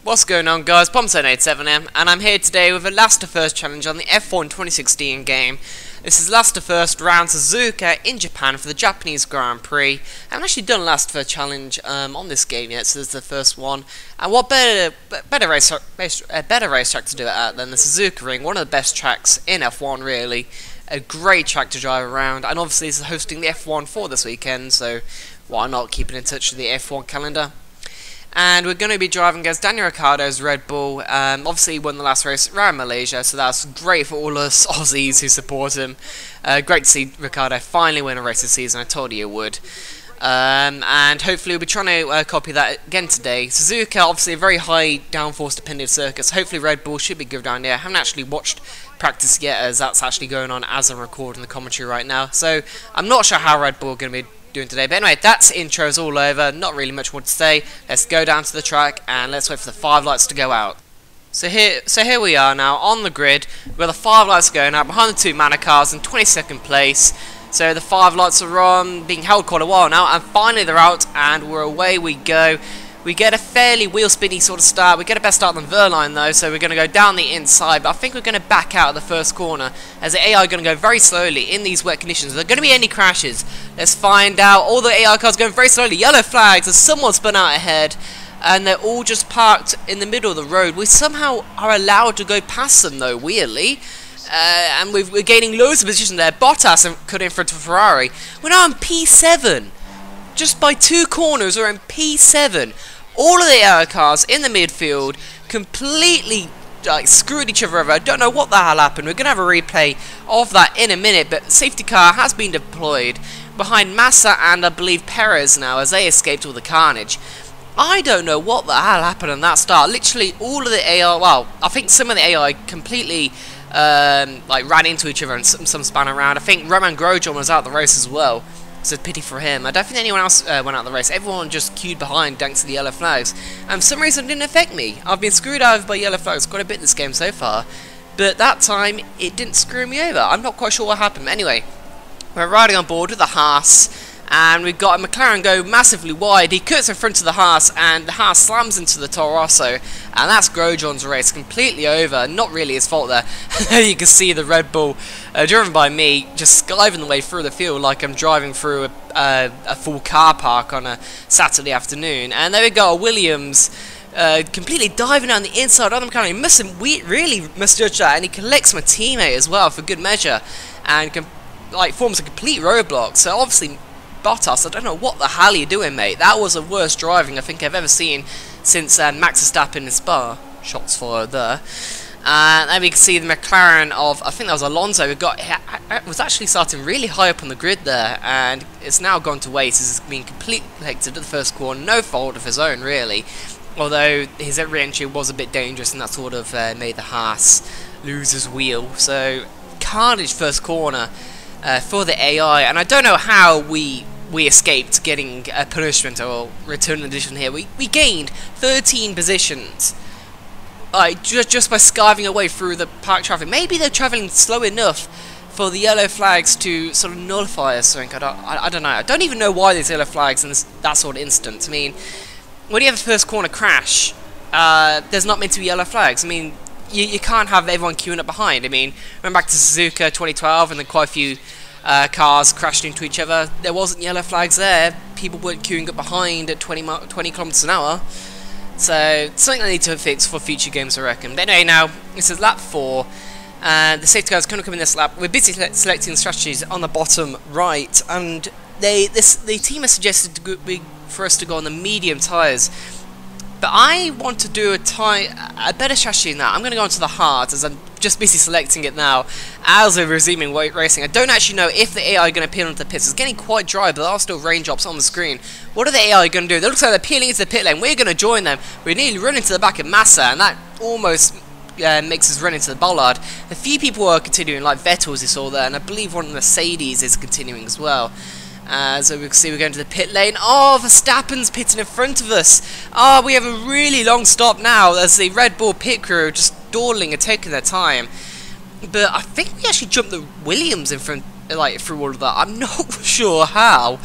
What's going on, guys? Pomson87M, and I'm here today with a Last to First challenge on the F1 2016 game. This is Last to First round Suzuka in Japan for the Japanese Grand Prix. I haven't actually done a Last to First challenge on this game yet, so this is the first one. And what better racetrack to do it at than the Suzuka Ring, one of the best tracks in F1 really. A great track to drive around, and obviously this is hosting the F1 for this weekend, so why not keep in touch with the F1 calendar. And we're going to be driving against Daniel Ricciardo's Red Bull. Obviously he won the last race around Malaysia, so that's great for all us Aussies who support him. Great to see Ricciardo finally win a race this season. I told you it would. And hopefully we'll be trying to copy that again today. Suzuka, obviously a very high downforce dependent circuit, so hopefully Red Bull should be good down there. I haven't actually watched practice yet, as that's actually going on as I'm recording the commentary right now. So I'm not sure how Red Bull are going to be doing today, but anyway, that's intros all over. Not really much more to say. Let's go down to the track and let's wait for the 5 lights to go out. So here we are now on the grid where the 5 lights are going out behind the 2 Manor cars in 22nd place. So the 5 lights are on, being held quite a while now, and finally they're out and we're away we go. We get a fairly wheel spinny sort of start. We get a better start than Verline though, so we're going to go down the inside, but I think we're going to back out of the first corner as the AI are going to go very slowly in these wet conditions. Are there going to be any crashes? Let's find out. All the AI cars going very slowly. Yellow flags as someone spun out ahead, and they're all just parked in the middle of the road. We somehow are allowed to go past them though, weirdly. And we're gaining loads of position there. Bottas cut in front of Ferrari. We're now on P7. Just by 2 corners, we're in P7. All of the AI cars in the midfield completely screwed each other over. I don't know what the hell happened. We're going to have a replay of that in a minute, but safety car has been deployed behind Massa and I believe Perez now as they escaped all the carnage. I don't know what the hell happened in that start. Literally all of the AI, well, I think some of the AI completely ran into each other and some span around. I think Roman Grosjean was out of the race as well. So pity for him. I don't think anyone else went out of the race. Everyone just queued behind thanks to the yellow flags. And for some reason it didn't affect me. I've been screwed over by yellow flags quite a bit this game so far. But that time it didn't screw me over. I'm not quite sure what happened. Anyway, we're riding on board with the Haas. And we've got a McLaren go massively wide. He cuts in front of the Haas, and the Haas slams into the Toro Rosso, and that's Grosjean's race completely over. Not really his fault there. You can see the Red Bull, driven by me, just skiving the way through the field like I'm driving through a full car park on a Saturday afternoon. And there we go, Williams completely diving down the inside on the McLaren. He really misjudged that, and he collects my teammate as well for good measure, and forms a complete roadblock. So obviously Bottas, I don't know what the hell you're doing, mate. That was the worst driving I think I've ever seen since Max Verstappen in Spa. Shots fired there. And then we can see the McLaren of, I think that was Alonso, who was actually starting really high up on the grid there, and it's now gone to waste. It's been completely collected at the first corner, no fault of his own really. Although his re-entry was a bit dangerous, and that sort of made the Haas lose his wheel. So carnage first corner for the AI, and I don't know how we escaped getting a punishment or return addition here. We gained 13 positions just by skiving away through the park traffic. Maybe they're travelling slow enough for the yellow flags to sort of nullify us. I don't know. I don't even know why there's yellow flags in that sort of instance. I mean, when you have a first corner crash, there's not meant to be yellow flags. I mean, you can't have everyone queuing up behind. I mean, remember back to Suzuka 2012 and then quite a few cars crashed into each other. There wasn't yellow flags there. People weren't queuing up behind at 20 kilometers an hour. So something I need to fix for future games, I reckon. But anyway, now this is lap 4. The safety cars going to come in this lap. We're busy selecting strategies on the bottom right, and the team has suggested for us to go on the medium tyres. But I want to do a better strategy than that. I'm going to go onto the hard, as I'm just busy selecting it now as we're resuming racing. I don't actually know if the AI are going to peel into the pits. It's getting quite dry, but there are still raindrops on the screen. What are the AI going to do? It looks like they're peeling into the pit lane. We're going to join them. We're nearly running to the back of Massa, and that almost makes us run into the bollard. A few people are continuing, like Vettel, as you saw there, and I believe one of the Mercedes is continuing as well. So we can see we're going to the pit lane. Oh, Verstappen's pitting in front of us. Oh, we have a really long stop now as the Red Bull pit crew are just dawdling and taking their time. But I think we actually jumped the Williams in front, through all of that. I'm not sure how.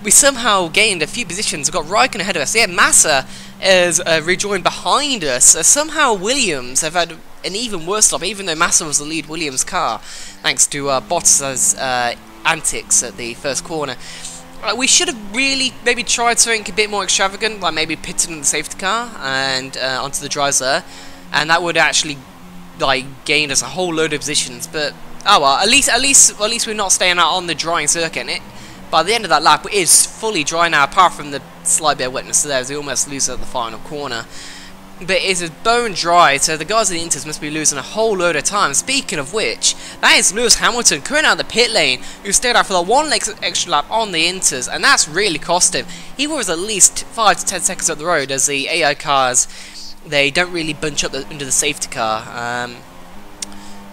We somehow gained a few positions. We've got Raikkonen ahead of us. Yeah, Massa has rejoined behind us. Somehow Williams have had an even worse stop, even though Massa was the lead Williams car, thanks to Bottas' antics at the first corner. We should have really maybe tried something a bit more extravagant, like maybe pitted in the safety car and onto the dries there, and that would actually like gain us a whole load of positions. But oh well, at least we're not staying out on the drying circuit. And by the end of that lap, it is fully dry now, apart from the slight bit of wetness there, as we almost lose at the final corner. But it is bone dry, so the guys in the Inters must be losing a whole load of time. Speaking of which, that is Lewis Hamilton coming out of the pit lane, who stayed out for the one extra lap on the Inters, and that's really cost him. He was at least 5 to 10 seconds up the road, as the AI cars, they don't really bunch up under the safety car.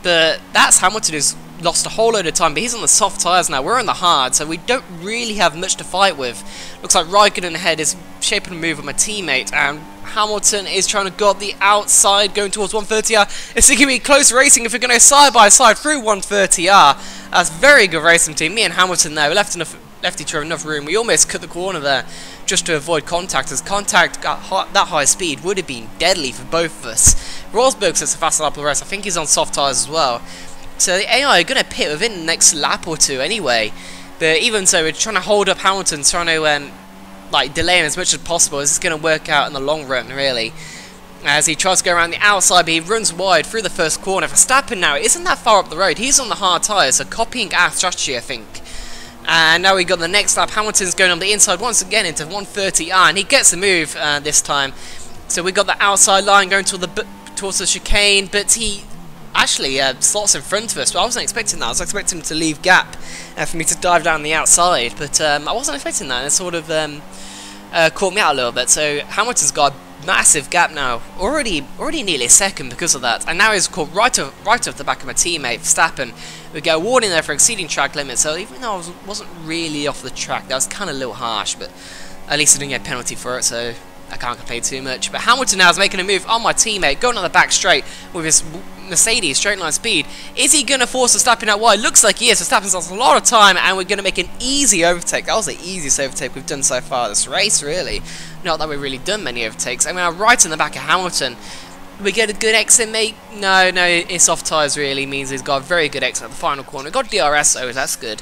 But that's Hamilton, who's lost a whole load of time, but he's on the soft tyres now. We're on the hard, so we don't really have much to fight with. Looks like Raikkonen ahead is shaping a move with my teammate, and Hamilton is trying to go up the outside, going towards 130R. It's going to be close racing if we're going to go side by side through 130R. That's very good racing team. Me and Hamilton there, we left each other enough room. We almost cut the corner there just to avoid contact, as contact at that high speed would have been deadly for both of us. Rosberg sets a fast lap of the rest. I think he's on soft tyres as well. So the AI are going to pit within the next lap or two anyway. But even so, we're trying to hold up Hamilton, trying to like delay him as much as possible. This is going to work out in the long run, really. As he tries to go around the outside, but he runs wide through the first corner. Verstappen now isn't that far up the road. He's on the hard tyres, so copying our strategy, I think. And now we got the next lap. Hamilton's going on the inside once again into 130R, and he gets the move this time. So we got the outside line going towards the chicane, but he actually slots in front of us. But I wasn't expecting that. I was expecting him to leave gap for me to dive down the outside, but I wasn't expecting that. It sort of caught me out a little bit. So Hamilton's got a massive gap now, already nearly a second because of that, and now he's caught right off the back of my teammate Verstappen. We get a warning there for exceeding track limits. So even though I wasn't really off the track, that was kind of a little harsh, but at least I didn't get a penalty for it, so I can't complain too much. But Hamilton now is making a move on my teammate, going on the back straight with his Mercedes straight line speed. Is he going to force Verstappen out wide? Looks like he is. Verstappen's lost a lot of time, and we're going to make an easy overtake. That was the easiest overtake we've done so far this race, really. Not that we've really done many overtakes. I mean, I'm right in the back of Hamilton. We get a good exit, mate. No, it's off tyres really means he's got a very good exit at the final corner. We've got DRS, so that's good.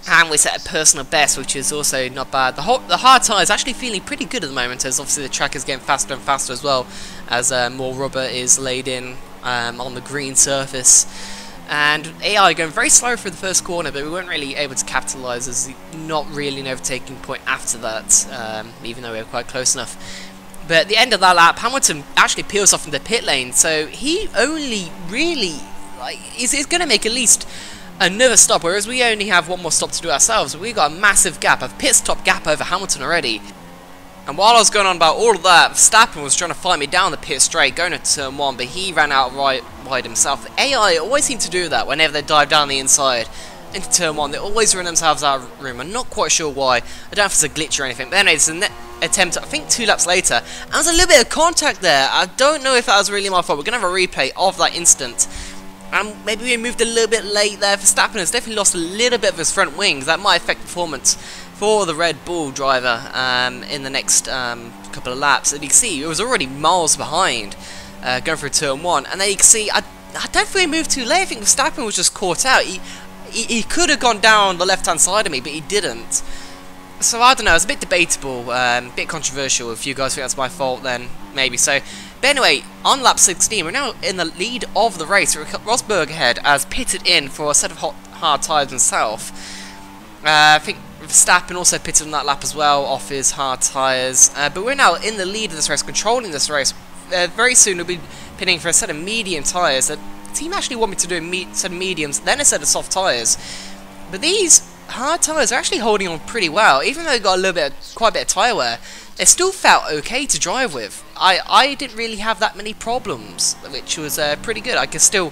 And we set a personal best, which is also not bad. The hard tyre is actually feeling pretty good at the moment, as obviously the track is getting faster and faster as well, as more rubber is laid in on the green surface. And AI going very slow for the first corner, but we weren't really able to capitalise, as not really an overtaking point after that, even though we were quite close enough. But at the end of that lap, Hamilton actually peels off in the pit lane, so he only really is going to make at least another stop, whereas we only have one more stop to do ourselves. We've got a massive gap, a pit stop gap over Hamilton already. And while I was going on about all of that, Verstappen was trying to fight me down the pit straight, going to turn 1, but he ran out wide himself. The AI always seem to do that whenever they dive down the inside into turn 1. They always run themselves out of room. I'm not quite sure why. I don't know if it's a glitch or anything, but anyway, it's an attempt, I think 2 laps later, and there's a little bit of contact there. I don't know if that was really my fault. We're going to have a replay of that instant. And maybe we moved a little bit late there. Verstappen has definitely lost a little bit of his front wings. That might affect performance for the Red Bull driver in the next couple of laps. And you can see it was already miles behind going through turn 1. And then you can see I don't think he moved too late. I think Verstappen was just caught out. He could have gone down the left-hand side of me, but he didn't. So I don't know, it's a bit debatable, a bit controversial. If you guys think that's my fault, then maybe so. But anyway, on lap 16, we're now in the lead of the race. Rosberg ahead has pitted in for a set of hard tyres himself. I think Verstappen also pitted on that lap as well, off his hard tyres. But we're now in the lead of this race, controlling this race. Very soon we'll be pitting for a set of medium tyres. The team actually want me to do a set of mediums, then a set of soft tyres. But these hard tyres are actually holding on pretty well. Even though they've got quite a bit of tyre wear, they still felt okay to drive with. I didn't really have that many problems, which was pretty good. I still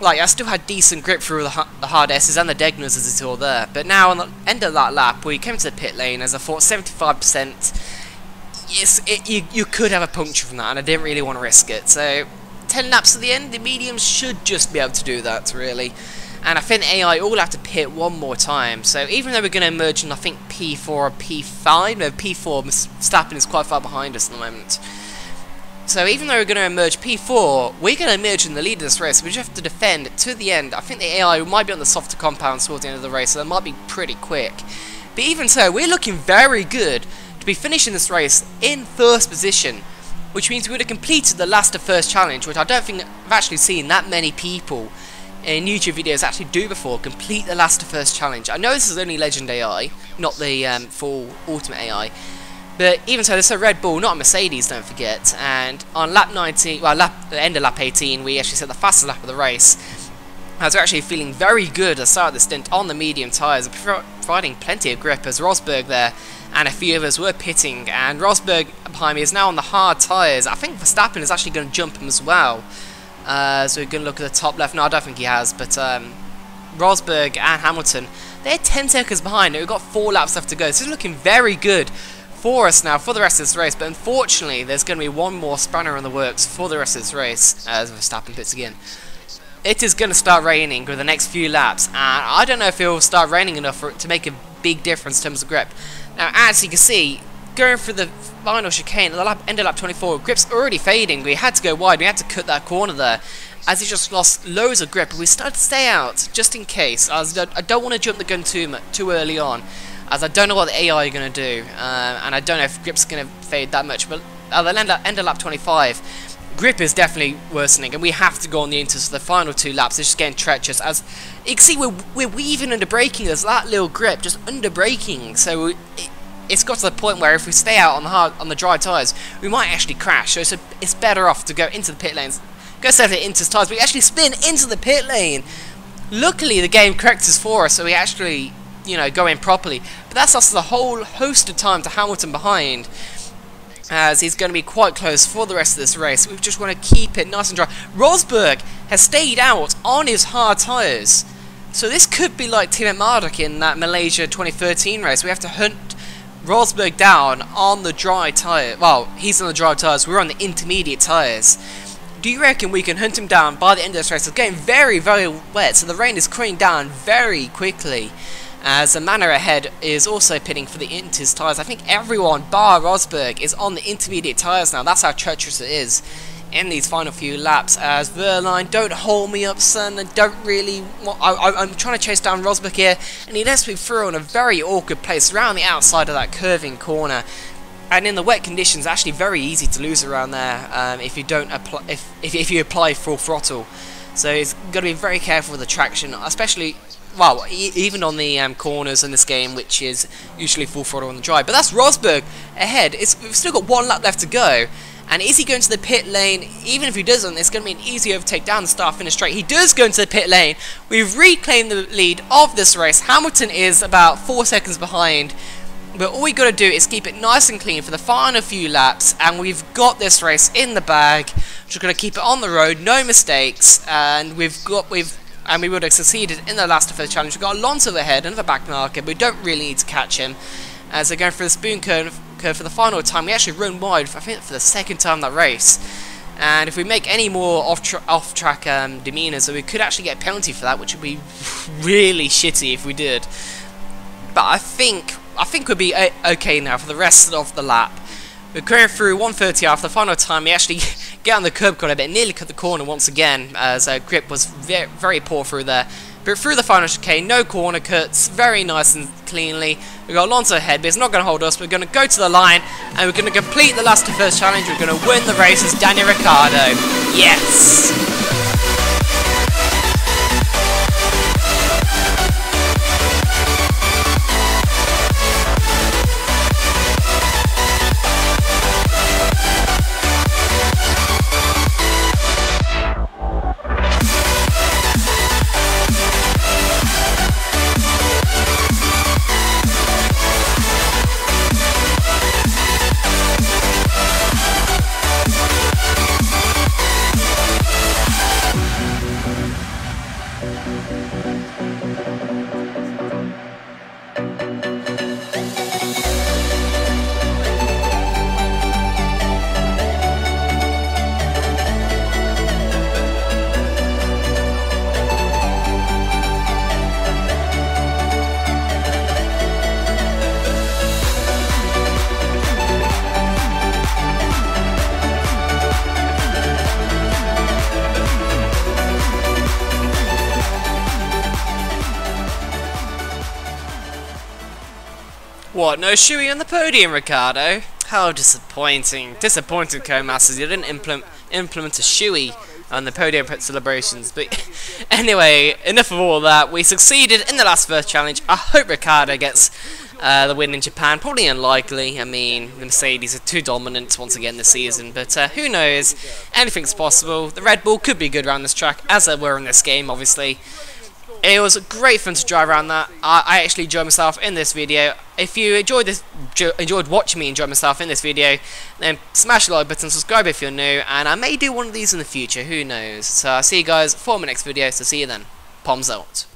had decent grip through the hard S's and the Degners as it's all there. But now on the end of that lap, we came to the pit lane, as I thought 75%. Yes, you could have a puncture from that, and I didn't really want to risk it. So 10 laps to the end, the mediums should just be able to do that, really. And I think the AI all have to pit one more time. So even though we're going to emerge in, I think, P4 or P5, no, P4, Verstappen is quite far behind us at the moment. So even though we're going to emerge P4, we're going to emerge in the lead of this race. We just have to defend to the end. I think the AI might be on the softer compounds towards the end of the race, so that might be pretty quick. But even so, we're looking very good to be finishing this race in first position, which means we would have completed the last of first challenge, which I don't think I've actually seen that many people in YouTube videos actually do before, complete the last of first challenge. I know this is only Legend AI, not the full Ultimate AI, but even so, this is a Red Bull, not a Mercedes, don't forget. And on lap 19, well, the end of lap 18, we actually set the fastest lap of the race, as we're actually feeling very good at the start of the stint on the medium tyres, providing plenty of grip, as Rosberg there and a few others were pitting, and Rosberg behind me is now on the hard tyres. I think Verstappen is actually going to jump him as well. So we're going to look at the top left. No, I don't think he has, but Rosberg and Hamilton, they're 10 seconds behind. We've got 4 laps left to go. This is looking very good for us now for the rest of this race, but unfortunately there's going to be one more spanner in the works for the rest of this race as Verstappen pits again. It is going to start raining with the next few laps, and I don't know if it will start raining enough for it to make a big difference in terms of grip. Now, as you can see, going through the final chicane at the end of lap 24, grip's already fading. We had to go wide, we had to cut that corner there, as he just lost loads of grip. We started to stay out, just in case, as I don't want to jump the gun too early on, as I don't know what the AI are going to do, and I don't know if grip's going to fade that much, but at the end of lap 25, grip is definitely worsening, and we have to go on the inters for the final 2 laps. It's just getting treacherous, as you can see we're weaving under braking. There's that little grip just under braking, so it's got to the point where if we stay out on the dry tyres, we might actually crash. So it's better off to go into the pit lanes, go save the inters tyres, but we actually spin into the pit lane. Luckily the game corrects us for us, so we actually, you know, go in properly, but that's lost a whole host of time to Hamilton behind, as he's going to be quite close for the rest of this race. We just want to keep it nice and dry. Rosberg has stayed out on his hard tyres, so this could be like Team Marduk in that Malaysia 2013 race. We have to hunt Rosberg down on the dry tyre. Well, he's on the dry tyres, we're on the intermediate tyres. Do you reckon we can hunt him down by the end of this race? It's getting very, very wet, so the rain is cooling down very quickly, as the manor ahead is also pitting for the inters tyres. I think everyone bar Rosberg is on the intermediate tyres now. That's how treacherous it is in these final few laps, as Verline, don't hold me up, son. I don't really I'm trying to chase down Rosberg here, and he lets me through in a very awkward place around the outside of that curving corner. And in the wet conditions, actually very easy to lose around there if you don't apply if you apply full throttle. So it's got to be very careful with the traction, especially, well, even on the corners in this game, which is usually full throttle on the dry. But that's Rosberg ahead. We've still got 1 lap left to go. And is he going to the pit lane? Even if he doesn't, it's going to be an easy overtake down the start-finish straight. He does go into the pit lane. We've reclaimed the lead of this race. Hamilton is about 4 seconds behind. But all we got to do is keep it nice and clean for the final few laps, and we've got this race in the bag. Just going to keep it on the road, no mistakes, and we would have succeeded in the last of first challenge. We've got Alonso ahead, another back marker, but we don't really need to catch him. As they're going for the spoon curve for the final time. We actually run wide, I think, for the 2nd time that race. And if we make any more off-track demeanours, we could actually get a penalty for that, which would be really shitty if we did. But I think we'll be okay now for the rest of the lap. We're going through 1:30 after the final time. We actually get on the curb cut a bit, nearly cut the corner once again, as grip was very poor through there. But through the final chicane, no corner cuts, very nice and cleanly. We've got Alonso ahead, but it's not going to hold us. We're going to go to the line, and we're going to complete the last of first challenge. We're going to win the race as Daniel Ricciardo. Yes! What, no Shuey on the podium, Ricciardo? How disappointing. Disappointing, Co-Masters. You didn't implement a Shuey on the podium celebrations. But anyway, enough of all that. We succeeded in the last first challenge. I hope Ricciardo gets the win in Japan. Probably unlikely. I mean, the Mercedes are too dominant once again this season. But who knows? Anything's possible. The Red Bull could be good around this track, as they were in this game, obviously. It was great fun to drive around that. I actually enjoyed myself in this video. If you enjoyed watching me enjoy myself in this video, then smash the like button, subscribe if you're new, and I may do one of these in the future, who knows. So I'll see you guys for my next video, so see you then. Palms out.